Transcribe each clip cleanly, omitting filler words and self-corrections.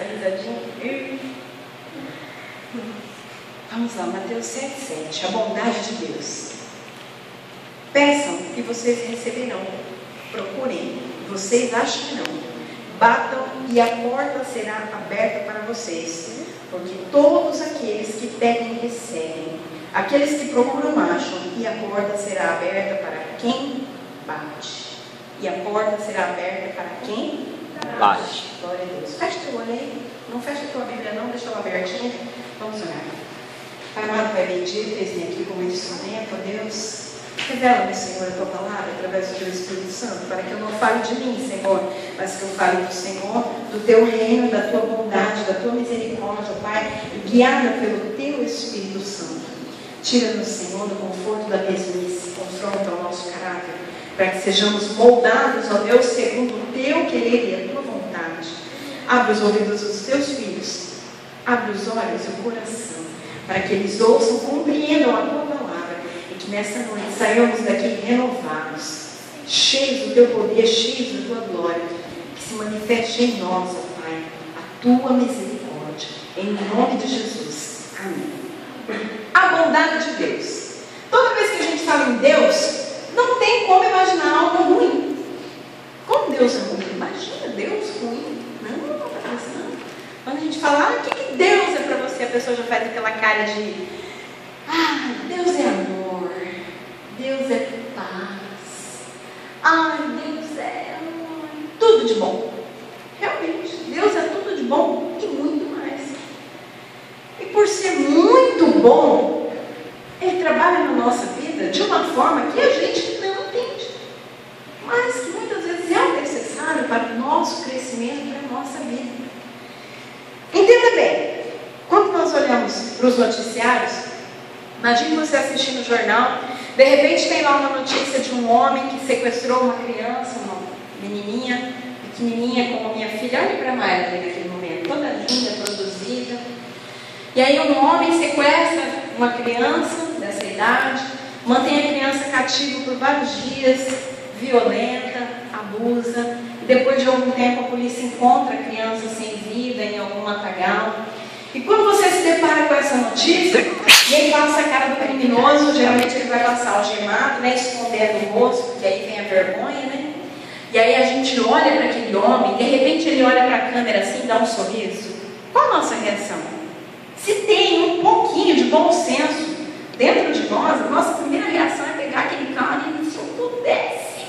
essa risadinha. Vamos lá, Mateus 7,7. A bondade de Deus. Peçam e vocês receberão. Procurem, vocês acham que não. Batam e a porta será aberta para vocês. Porque todos aqueles que pedem recebem. Aqueles que procuram acham. E a porta será aberta para quem bate. E a porta será aberta para quem bate. Glória a Deus. Fecha teu olho aí. Não fecha a tua Bíblia não, deixa ela abertinha. Vamos orar. Pai amado, Pai bendito, eis-me aqui como instrumento, ó Deus. Revela-me, Senhor, a tua palavra através do teu Espírito Santo, para que eu não fale de mim, Senhor, mas que eu fale do Senhor, do teu reino, da tua bondade, da tua misericórdia, Pai, guiada pelo teu Espírito Santo. Tira-nos, Senhor, do conforto da mesmice, confronta o nosso caráter, para que sejamos moldados, ó Deus, segundo o teu querer e a tua vontade. Abre os ouvidos dos teus filhos, abre os olhos e o coração, para que eles ouçam, compreendam a tua palavra, e que nessa noite saiamos daqui renovados, cheios do teu poder, cheios da tua glória, que se manifeste em nós, ó Pai, a tua misericórdia, em nome de Jesus. Amém. A bondade de Deus. Toda vez que a gente fala em Deus, não tem como imaginar algo ruim. Como Deus é ruim? Imagina Deus ruim. Não, não está pensando. Quando a gente fala, o que Deus é para você? A pessoa já faz aquela cara de, Deus é amor. Deus é paz. Deus é tudo de bom. Realmente, Deus é tudo de bom e muito mais. E por ser muito bom, Ele trabalha na nossa vida de uma forma que a gente não entende, mas que muitas vezes é necessário para o nosso crescimento, para a nossa vida. Entenda bem, quando nós olhamos para os noticiários, imagine você assistindo o jornal, de repente tem lá uma notícia de um homem que sequestrou uma criança, uma menininha, pequenininha como a minha filha. Olha para a Mayra naquele momento, toda linda, produzida. E aí um homem sequestra uma criança dessa idade, mantém a criança cativa por vários dias, violenta, abusa, e depois de algum tempo a polícia encontra a criança sem vida em algum matagal. E quando você se depara com essa notícia, ninguém passa a cara do criminoso, geralmente ele vai passar algemado, né, escondendo o rosto, porque aí vem a vergonha, né? E aí a gente olha para aquele homem, de repente ele olha para a câmera assim e dá um sorriso. Qual a nossa reação? Se tem um pouquinho de bom senso dentro de nós, a nossa primeira reação é pegar aquele cara e se eu pudesse.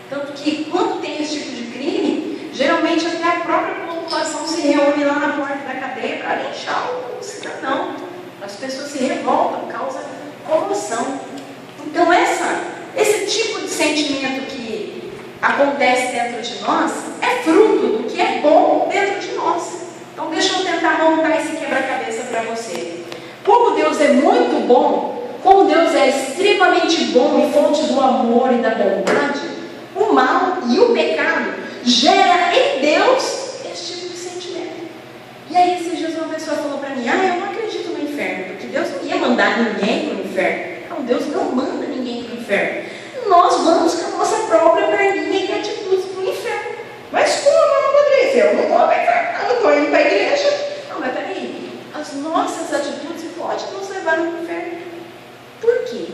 Tanto que quando tem esse tipo de crime, geralmente até a própria população se reúne lá na porta da cadeia para linchar o cidadão. As pessoas se revoltam, causa comoção. Então esse tipo de sentimento que acontece dentro de nós é fruto do que é bom dentro de nós. Então deixa eu tentar montar esse quebra-cabeça para você. Como Deus é muito bom, como Deus é extremamente bom e fonte do amor e da bondade, o mal e o pecado gera em Deus esse tipo de sentimento. E aí esses dias uma pessoa falou para mim, eu não acredito no inferno, porque Deus não ia mandar ninguém para o inferno. Não, Deus não manda ninguém para o inferno. Nós vamos com a nossa própria perninha e atitudes para o inferno. Mas como, não Patrícia? Eu não vou para o inferno, eu estou indo para a igreja. Não, mas peraí, as nossas atitudes podem nos levar ao inferno. Por quê?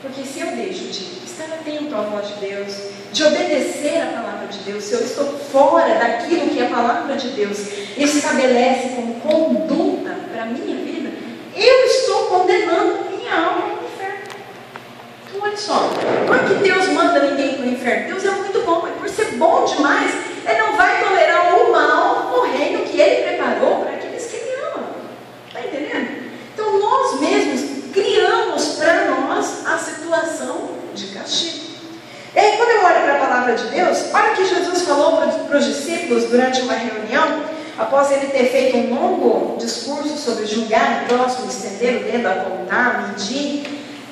Porque se eu deixo de estar atento à voz de Deus, de obedecer à palavra de Deus, se eu estou fora daquilo que a palavra de Deus estabelece como conduta para a minha vida, eu estou condenando minha alma ao inferno. Então olha só, não é que Deus manda ninguém para o inferno. Deus é muito bom, mas por ser bom demais, Ele não vai tolerar o mal no reino que Ele preparou para aqueles que Ele ama. Está entendendo? Então nós mesmos criamos para nós a situação de castigo. E aí quando eu olho para a palavra de Deus, olha o que Jesus falou para os discípulos durante uma reunião, após Ele ter feito um longo discurso sobre julgar o próximo, estender o dedo, apontar, medir,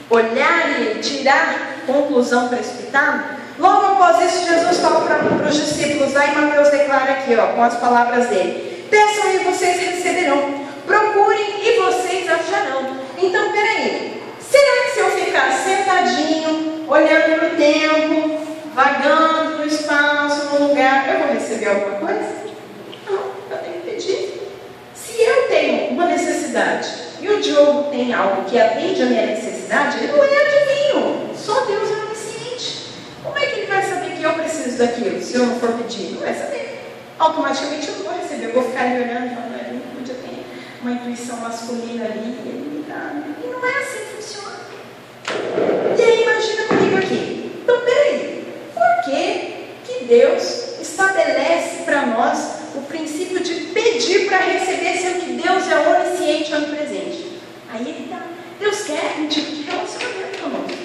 olhar e tirar conclusão precipitada. Logo após isso, Jesus fala para os discípulos, aí Mateus declara aqui, com as palavras dele: peçam e vocês receberão, procurem e vocês acharão. Então, peraí, será que se eu ficar sentadinho, olhando para o tempo, vagando no espaço, no lugar, eu vou receber alguma coisa? Não, eu tenho que pedir. o que atende a minha necessidade, ele não é adivinho. Só Deus é onisciente. Como é que ele vai saber que eu preciso daquilo, se eu não for pedir? Não vai saber. Automaticamente eu não vou receber. Eu vou ficar ali olhando e falando, ele podia ter uma intuição masculina ali, ele me dá. E não é assim que funciona. E aí imagina comigo aqui. Então, peraí. Por que Deus estabelece para nós o princípio de pedir para receber, sendo que Deus é onisciente e onipresente? Aí ele dá. Deus quer um tipo de relacionamento conosco.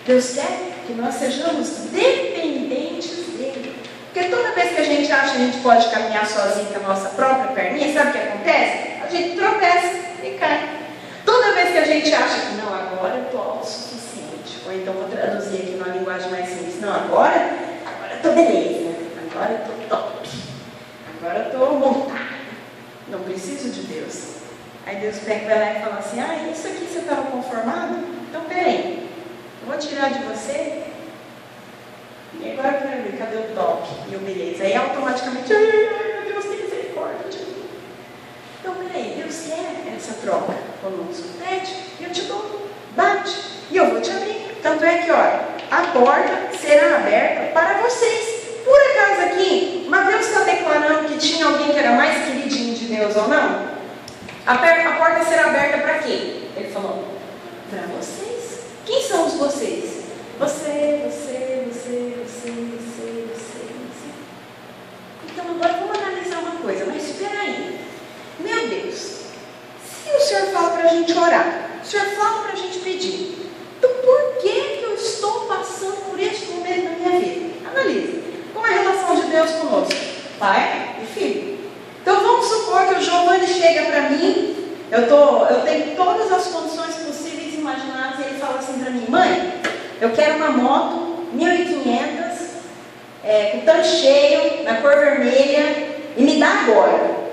Deus quer que nós sejamos dependentes dele. Porque toda vez que a gente acha que a gente pode caminhar sozinho com a nossa própria perninha, sabe o que acontece? A gente tropeça e cai. Toda vez que a gente acha que não, agora eu estou autossuficiente, ou então vou traduzir aqui numa linguagem mais simples, não, agora eu estou beleza, agora eu estou top, agora eu estou montada, não preciso de Deus. Aí Deus pega, vai lá e fala assim, isso aqui você estava conformado? Então peraí, eu vou tirar de você, e agora eu quero ver, cadê o top e o beleza? Aí automaticamente, ai meu Deus, tem misericórdia de mim. Então peraí, Deus quer essa troca conosco. Pede, eu te dou, bate, e eu vou te abrir. Tanto é que, olha, a porta será aberta para vocês. Por acaso aqui, Mateus está declarando que tinha alguém que era mais queridinho de Deus ou não? A porta será aberta para quem? Ele falou, para vocês. Quem são os vocês? Você. Então agora vamos analisar uma coisa, mas espera aí. Meu Deus, se o Senhor fala para a gente orar, o Senhor fala para a gente pedir, então por que eu estou passando por este momento na minha vida? Analise. Como é a relação de Deus conosco? Pai e filho. Então vamos supor que o Giovanni chega para mim, eu tenho todas as condições possíveis e imagináveis, e ele fala assim para mim, mãe, eu quero uma moto 1.500, com tanque cheio, na cor vermelha, e me dá agora.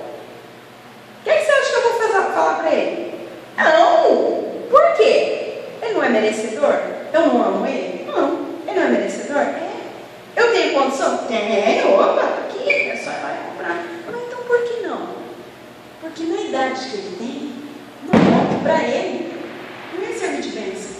O que você acha que eu vou falar para ele? Não. Por quê? Ele não é merecedor? Eu não amo ele? Não. Ele não é merecedor? É. Eu tenho condição? Tenho. Opa, tá aqui. É só ir lá e comprar. Mas então por que não? Porque na idade que ele tem, uma moto para ele não ia servir de bênção.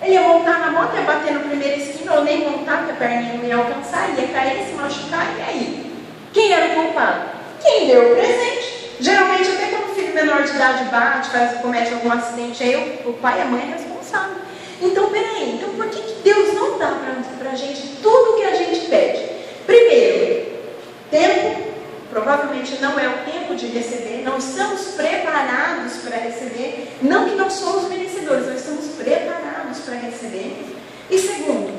Ele ia montar na moto, ia bater na primeira esquina, ou nem montar, porque a perninha não ia alcançar, ia cair, se machucar, e aí? Quem era o culpado? Quem deu o presente. Geralmente, até quando o filho menor de idade bate, comete algum acidente, aí o pai e a mãe é responsável. Então, peraí, então por que Deus não dá para a gente tudo o que a gente pede? Primeiro, tempo, provavelmente não é o tempo de receber, não estamos preparados para receber, não que não somos merecedores, nós estamos preparados para receber. E segundo,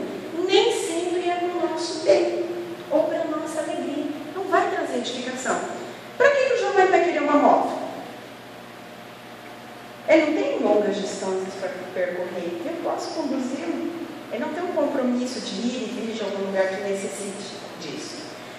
nem sempre é no nosso bem, ou para a nossa alegria, não vai trazer edificação. Para que o Giovanni vai querer uma moto? Ele não tem longas distâncias para percorrer, eu posso conduzi-lo. Ele não tem um compromisso de ir e vir de algum lugar que necessite disso.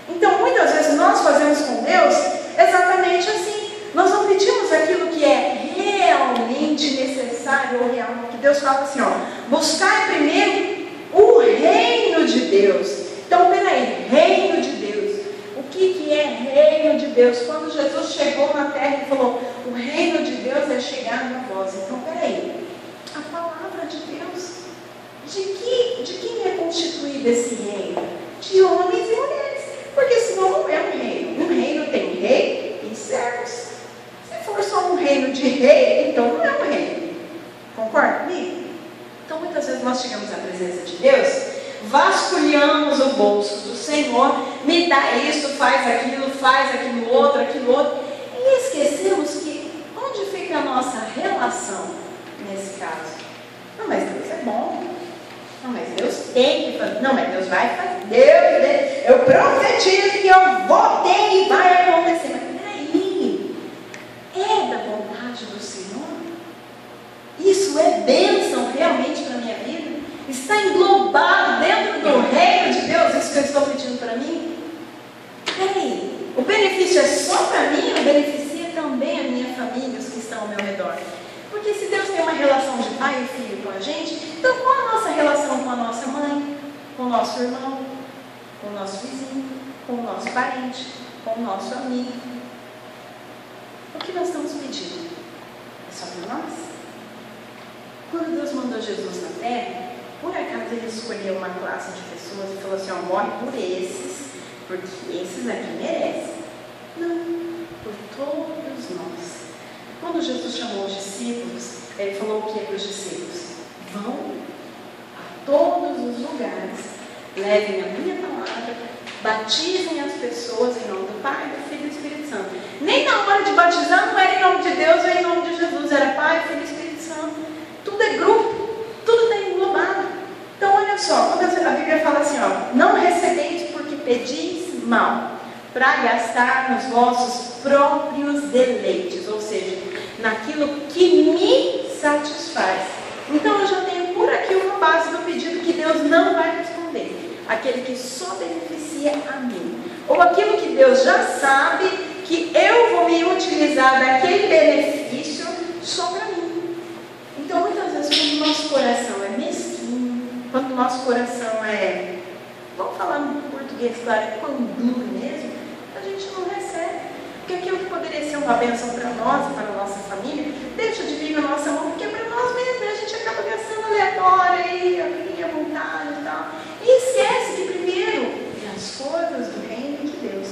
Então, muitas vezes nós fazemos com Deus exatamente assim. Nós não pedimos aquilo que é realmente necessário ou real. Que Deus fala assim, buscar primeiro o reino de Deus. Então, peraí, reino de Deus. O que é reino de Deus? Quando Jesus chegou na terra, ele falou, o reino de Deus é chegar na voz. Então, peraí, a palavra de Deus. De quem é constituído esse reino? De homens e mulheres. Porque senão não é um reino. Um reino tem rei e servos. Se for só um reino de rei, então não é um reino. Concorda comigo? Então muitas vezes nós chegamos à presença de Deus, vasculhamos o bolso do Senhor, me dá isso, faz aquilo outro, e esquecemos que onde fica a nossa relação nesse caso? Não, mas Deus é bom. Não, mas Deus tem que fazer. Não, mas Deus vai fazer. Deus, eu profetizo que eu vou ter e vai acontecer. Mas peraí, é da vontade do Senhor? Isso é bênção realmente para a minha vida? Está englobado dentro do reino de Deus isso que eu estou pedindo para mim? Peraí, o benefício é só para mim ou beneficia também a minha família, os que estão ao meu redor? Porque se Deus tem uma relação de pai e filho com a gente, então qual a nossa relação com a nossa mãe, com o nosso irmão, com o nosso vizinho, com o nosso parente, com o nosso amigo? O que nós estamos pedindo? É só para nós? Quando Deus mandou Jesus na terra, por acaso ele escolheu uma classe de pessoas e falou assim, ó, morre por esses, porque esses aqui merecem. Não, por todos nós. Quando Jesus chamou os discípulos, ele falou o que para os discípulos? Vão a todos os lugares, levem a minha palavra, batizem as pessoas em nome do Pai, do Filho e do Espírito Santo. Nem na hora de batizar não era em nome de Deus ou em nome de Jesus, era Pai, Filho e Espírito Santo. Tudo é grupo, tudo está englobado. Então olha só, quando a Bíblia fala assim, ó, não recebeis porque pedis mal, para gastar nos vossos próprios deleites, ou seja, naquilo que me satisfaz. Então eu já tenho por aqui uma base do pedido que Deus não vai responder, aquele que só beneficia a mim, ou aquilo que Deus já sabe que eu vou me utilizar daquele benefício só para mim. Então muitas vezes quando o nosso coração é mesquinho, quando o nosso coração é, vamos falar no português, claro, é pão duro mesmo, a gente não recebe. Porque aquilo que poderia ser uma bênção para nós e para a nossa família, deixa de vir na nossa mão, porque é para nós mesmos, a gente acaba gastando aleatório aí, a minha vontade e tal. E esquece que primeiro é as coisas do reino de Deus.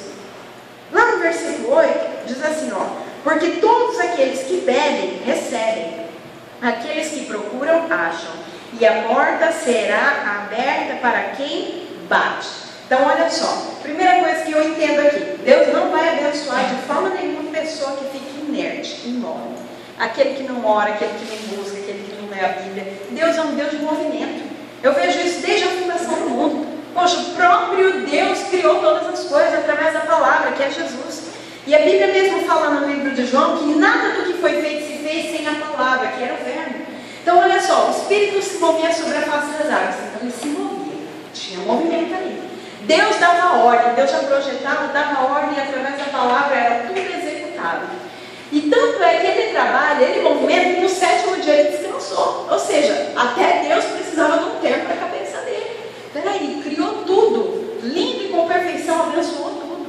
Lá no versículo 8, diz assim, ó, porque todos aqueles que pedem, recebem, aqueles que procuram, acham, e a porta será aberta para quem bate. Então olha só, primeira coisa que eu entendo aqui, Deus não vai abençoar de forma nenhuma pessoa que fique inerte, imóvel. Aquele que não ora, aquele que nem busca, aquele que não lê a Bíblia. Deus é um Deus de movimento. Eu vejo isso desde a fundação do mundo. Poxa, o próprio Deus criou todas as coisas através da palavra, que é Jesus. E a Bíblia mesmo fala no livro de João que nada do que foi feito se fez sem a palavra, que era o verbo. Então olha só, o Espírito se movia sobre a face das águas, então ele se movia, tinha movimento ali. Deus dava ordem, Deus já projetava, dava ordem, e através da palavra era tudo executado. E tanto é que ele trabalha, ele movimenta, e no sétimo dia ele descansou. Ou seja, até Deus precisava de um tempo para a cabeça dele. Peraí, criou tudo, lindo e com perfeição, abençoou tudo.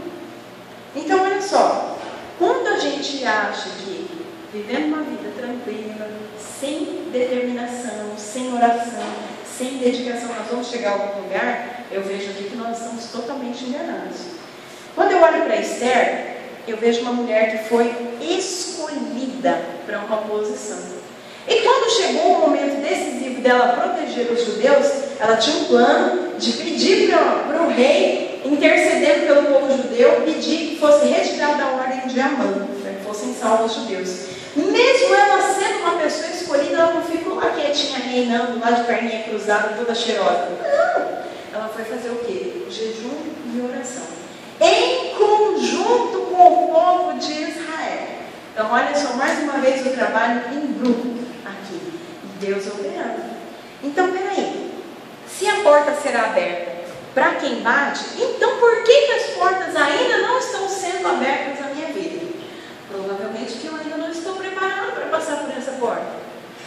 Então olha só, quando a gente acha que vivendo uma vida tranquila, sem determinação, sem oração, sem dedicação, nós vamos chegar a algum lugar, eu vejo aqui que nós estamos totalmente enganados. Quando eu olho para Esther, eu vejo uma mulher que foi escolhida para uma posição. E quando chegou o momento decisivo dela proteger os judeus, ela tinha um plano de pedir para o rei, intercedendo pelo povo judeu, pedir que fosse retirada a ordem de Amã, para que fossem salvos os judeus. Mesmo ela sendo uma pessoa escolhida, ela não ficou lá quietinha, reinando, lá de perninha cruzada, toda cheirosa. Não! Ela foi fazer o quê? Jejum e oração. Em conjunto com o povo de Israel. Então, olha só, mais uma vez o trabalho em grupo aqui. Deus operando. Então, peraí. Se a porta será aberta para quem bate, então por que as portas ainda não estão sendo abertas na minha vida? Provavelmente que eu ainda não estou preparado para passar por essa porta.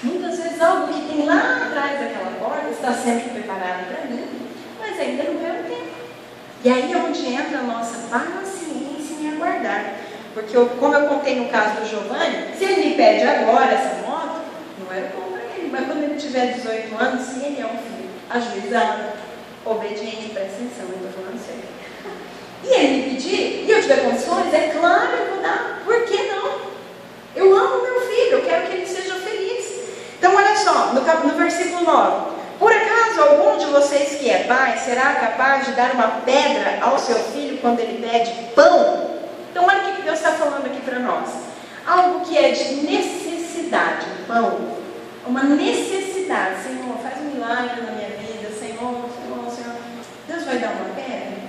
Muitas vezes algo que tem lá atrás daquela porta está sendo preparado para mim, mas ainda não é o tempo. E aí é onde entra a nossa paciência em aguardar. Porque como eu contei no caso do Giovanni, se ele me pede agora essa moto, não era bom para ele. Mas quando ele tiver 18 anos, se ele é um filho ajuizado, obediente, presta atenção, eu estou falando sério. E ele me pedir, e eu tiver condições, é claro que eu vou dar. Por que não? Eu amo meu filho, eu quero que ele seja feliz. Então olha só, no versículo 9. Por acaso algum de vocês que é pai será capaz de dar uma pedra ao seu filho quando ele pede pão? Então olha o que Deus está falando aqui para nós. Algo que é de necessidade, pão. Uma necessidade. Senhor, faz um milagre na minha vida. Senhor. Deus vai dar uma pedra?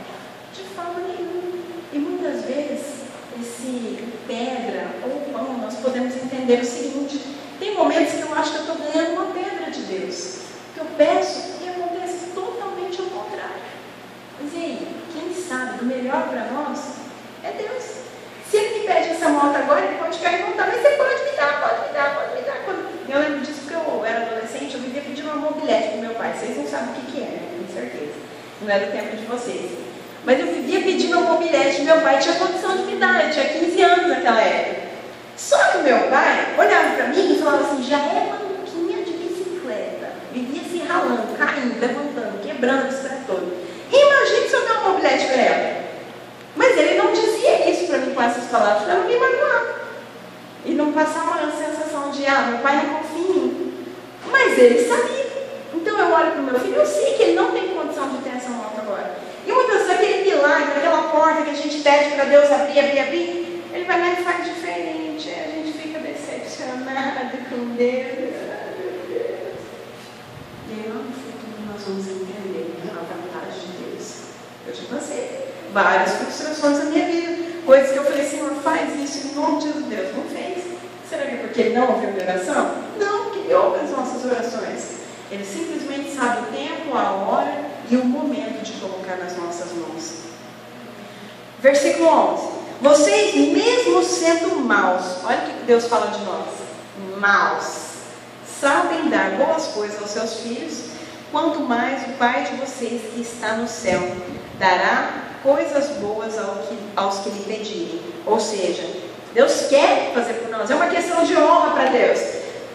De forma nenhuma. E muitas vezes, esse pedra ou pão, nós podemos entender o seguinte. Tem momentos que eu acho que eu estou ganhando uma pedra de Deus. Que eu peço e acontece totalmente ao contrário. Mas e aí, quem sabe o melhor para nós é Deus. Se Ele me pede essa moto agora, Ele pode perguntar, mas você pode me dar, pode me dar, pode me dar. Eu lembro disso porque eu era adolescente, eu vivia pedindo uma mobilete para o meu pai. Vocês não sabem o que é, né? Com certeza. Não era o tempo de vocês. Mas eu vivia pedindo uma mobilete. Meu pai tinha condição de me dar, eu tinha 15 anos naquela época. Só que o meu pai olhava para mim e falava assim, já é maluquinha de bicicleta. vivia se ralando, caindo, levantando, quebrando esse trem todo. Imagine se eu der uma mobilete para ela. Mas ele não dizia isso para mim com essas palavras, para não me magoar. E não passar uma sensação de, meu pai não confia em mim. Mas ele sabia. Então eu olho para o meu filho, eu sei que ele não tem condição de ter essa moto agora. E muitas vezes aquele milagre, aquela porta que a gente pede para Deus abrir, ele vai lá e faz diferente. A gente fica decepcionado com Deus. E aí lá no futuro nós vamos entender a vontade de Deus. Eu já passei várias frustrações na minha vida. Coisas que eu falei, Senhor, faz isso em nome de Jesus. Deus não fez. Será que é porque Ele não ouviu minha oração? Não, porque Ele ouve as nossas orações. Ele simplesmente sabe o tempo, a hora e o momento de colocar nas nossas mãos. Versículo 11. Vocês, mesmo sendo maus, olha o que Deus fala de nós. Maus. Sabem dar boas coisas aos seus filhos, quanto mais o Pai de vocês que está no céu dará coisas boas aos que lhe pedirem. Ou seja, Deus quer fazer por nós. É uma questão de honra para Deus.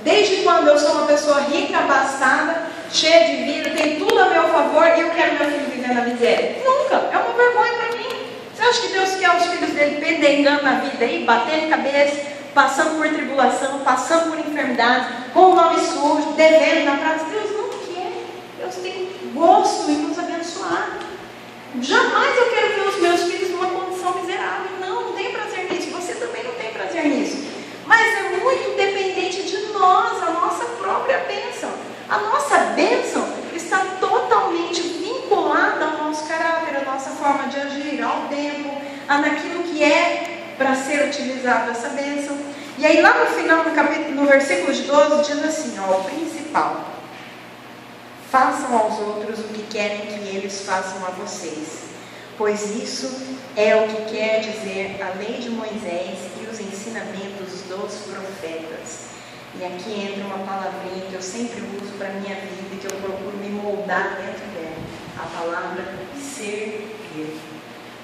Desde quando eu sou uma pessoa rica, abastada, cheia de vida, tem tudo a meu favor e eu quero meu filho viver na miséria? Nunca. É uma vergonha para mim. Você acha que Deus quer os filhos dele pendengando na vida aí, batendo cabeça, passando por tribulação, passando por enfermidade, com o nome sujo, devendo na praça? Deus não quer. Deus tem gosto em nos abençoar. Jamais eu quero ver os meus filhos numa condição miserável. Não tenho prazer nisso. Você também não tem prazer nisso. Mas é muito dependente de nós, a nossa própria bênção. A nossa bênção está totalmente vinculada ao nosso caráter, à nossa forma de agir, ao tempo, naquilo que é para ser utilizado essa bênção. E aí lá no final, no versículo de 12, diz assim, o principal. Façam aos outros o que querem que eles façam a vocês, pois isso é o que quer dizer a lei de Moisés e os ensinamentos dos profetas. E aqui entra uma palavrinha que eu sempre uso para a minha vida e que eu procuro me moldar dentro dela, a palavra servir.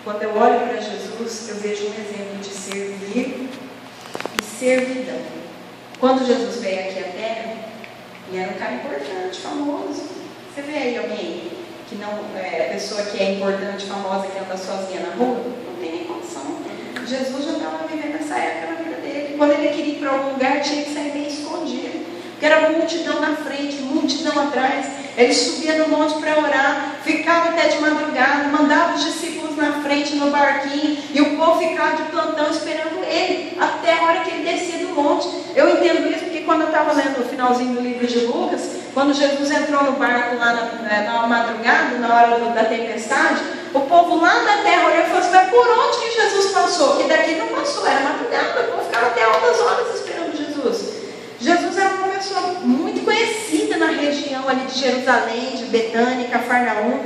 Quando eu olho para Jesus, eu vejo um exemplo de servir e servidão. Quando Jesus veio aqui à Terra, ele era um cara importante, famoso. Você vê aí alguém que não é a pessoa que é importante, famosa, que anda sozinha na rua? Não tem nem condição. Jesus já estava vivendo essa época na vida dele. Quando ele queria ir para algum lugar, tinha que sair meio escondido. Porque era multidão na frente, multidão atrás. Ele subia no monte para orar, ficava até de madrugada, mandava os discípulos na frente no barquinho, e o povo ficava de plantão esperando ele, até a hora que ele descia do monte. Eu entendo isso porque quando eu estava lendo o finalzinho do livro de Lucas, quando Jesus entrou no barco lá na madrugada, na hora da tempestade, o povo lá da terra olhou e falou assim, mas por onde que Jesus passou? Que daqui não passou, era madrugada, o povo ficava até altas horas esperando Jesus. Jesus era uma pessoa muito conhecida na região ali de Jerusalém, de Betânia, Cafarnaum.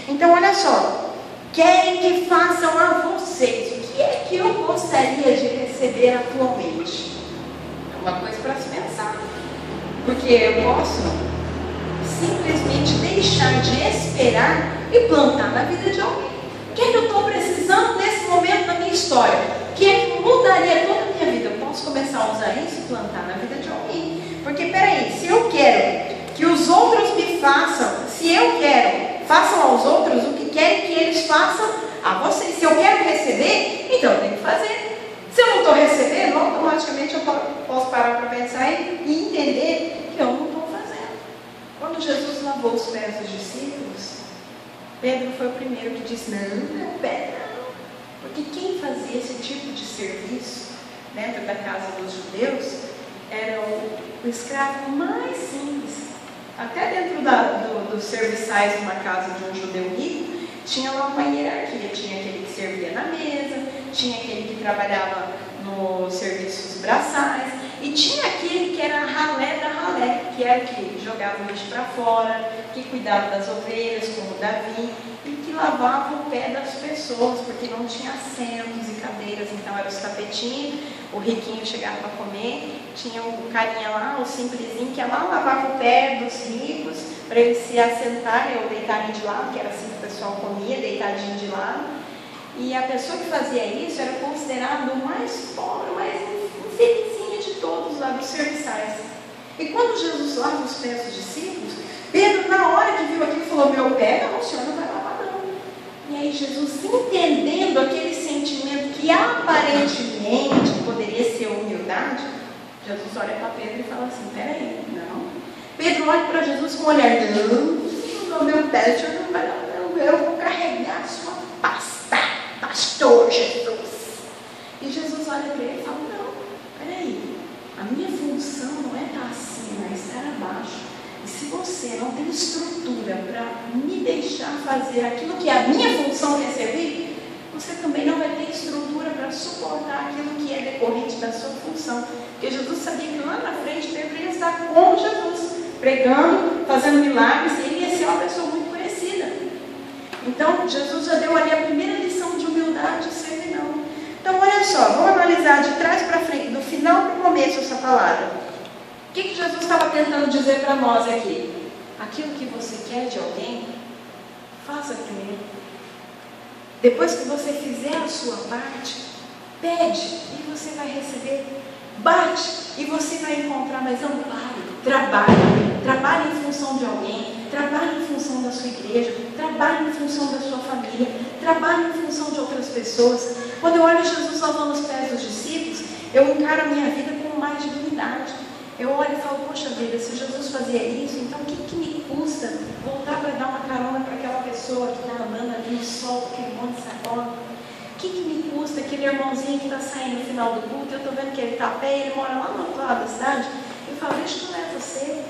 Então olha só, querem que façam a vocês, o que é que eu gostaria de receber atualmente? É uma coisa para se pensar, porque eu posso simplesmente deixar de esperar e plantar na vida de alguém. O que é que eu estou precisando nesse momento da minha história? O que é que mudaria toda a minha vida? Eu posso começar a usar isso e plantar na vida de alguém. Porque peraí, se eu quero que os outros me façam, façam aos outros o que querem que eles façam a vocês. Se eu quero receber, então eu tenho que fazer. Se eu não estou recebendo, automaticamente eu posso parar para pensar e entender que eu não estou fazendo. Quando Jesus lavou os pés dos discípulos, Pedro foi o primeiro que disse, não, Pedro, não. Porque quem fazia esse tipo de serviço dentro da casa dos judeus era o escravo mais simples. Até dentro dos serviçais de uma casa de um judeu rico, tinha lá uma hierarquia. Tinha aquele que servia na mesa, tinha aquele que trabalhava nos serviços braçais, e tinha aquele que era a ralé da ralé, que era o que jogava o lixo para fora, que cuidava das ovelhas, como Davi, e que lavava o pé das pessoas, porque não tinha assentos e cadeiras, então eram os tapetinhos. O riquinho chegava para comer, tinha o carinha lá, o simplesinho, que ia lá, lavava o pé dos ricos, para eles se assentarem ou deitarem de lado, que era assim que o pessoal comia, deitadinho de lado. E a pessoa que fazia isso era considerado o mais pobre, o mais infelizinho de todos lá dos serviçais. E quando Jesus lava os pés dos discípulos, Pedro, na hora que viu aquilo, falou: meu pé, não, o senhor não vai lavar não. E aí Jesus, entendendo aquele sentimento que aparentemente poderia ser humildade, Jesus olha para Pedro e fala assim: peraí, não. Pedro olha para Jesus com um olhar: não, meu pé, o senhor não vai lavar não, eu vou carregar a sua pasta, pastor Jesus. E Jesus olha para ele e fala: não, peraí, a minha função não é estar acima, é estar abaixo. E se você não tem estrutura para me deixar fazer aquilo que é a minha função, que é servir, você também não vai ter estrutura para suportar aquilo que é decorrente da sua função. Porque Jesus sabia que lá na frente Pedro ia estar com Jesus, pregando, fazendo milagres, e ele ia ser uma pessoa muito conhecida. Então Jesus já deu ali a primeira lição de humildade e servidão. Então olha só, vamos analisar de trás para frente, do final para o começo essa palavra. O que Jesus estava tentando dizer para nós aqui? Aquilo que você quer de alguém, faça primeiro. Depois que você fizer a sua parte, pede e você vai receber. Bate e você vai encontrar, mas não pare. Trabalhe em função de alguém, trabalhe em função da sua igreja, trabalhe em função da sua família, trabalhe em função de outras pessoas. Quando eu olho Jesus lavando os pés dos discípulos, eu encaro a minha vida com mais dignidade. Eu olho e falo: poxa vida, se Jesus fazia isso, então o que me custa voltar para dar uma carona para aquela pessoa que está andando ali no sol, aquele monte de sacola? O que me custa aquele irmãozinho que está saindo no final do culto, eu estou vendo que ele está a pé, ele mora lá no outro lado da cidade, eu falo: deixa que não é você.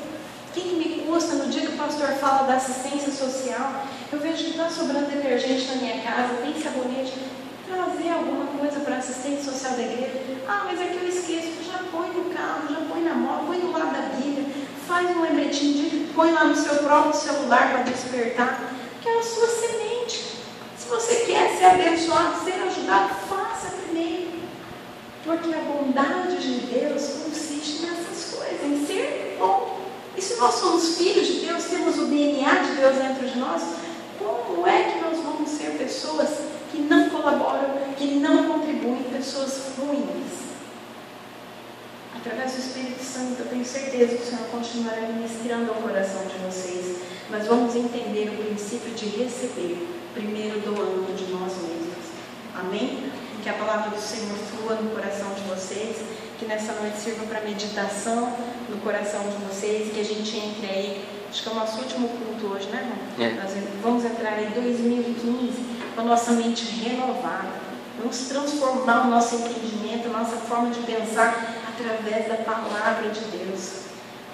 O que me custa no dia que o pastor fala da assistência social, eu vejo que está sobrando detergente na minha casa, tem sabonete, trazer alguma coisa para a assistência social da igreja. Ah, mas é que eu esqueço, já põe no carro, já põe na moto, põe do lado da Bíblia, faz um lembretinho, põe lá no seu próprio celular para despertar, que é a sua semente. Se você quer ser abençoado, ser ajudado, faça primeiro. Porque a bondade de Deus consiste nessas coisas, em ser bom. E se nós somos filhos de Deus, temos o DNA de Deus dentro de nós, como é que nós vamos ser pessoas que não colaboram, que não contribuem, pessoas ruins? Através do Espírito Santo, eu tenho certeza que o Senhor continuará ministrando ao coração de vocês. Mas vamos entender o princípio de receber, primeiro doando de nós mesmos. Amém? Que a palavra do Senhor flua no coração de vocês, que nessa noite sirva para meditação no coração de vocês, que a gente entre aí, acho que é o nosso último culto hoje, né, irmão? Nós vamos entrar em 2015 com a nossa mente renovada. Vamos transformar o nosso entendimento, a nossa forma de pensar através da palavra de Deus.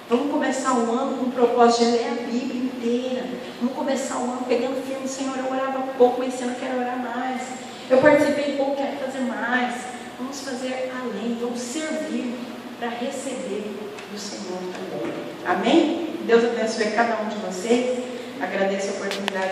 Vamos começar o ano com o propósito de ler a Bíblia inteira. Vamos começar o ano pegando firme: Senhor, eu orava pouco, mas esse ano eu quero orar mais. Eu participei pouco, quero fazer mais. Vamos fazer além, vamos servir para receber do Senhor também. Amém? Deus abençoe cada um de vocês. Agradeço a oportunidade.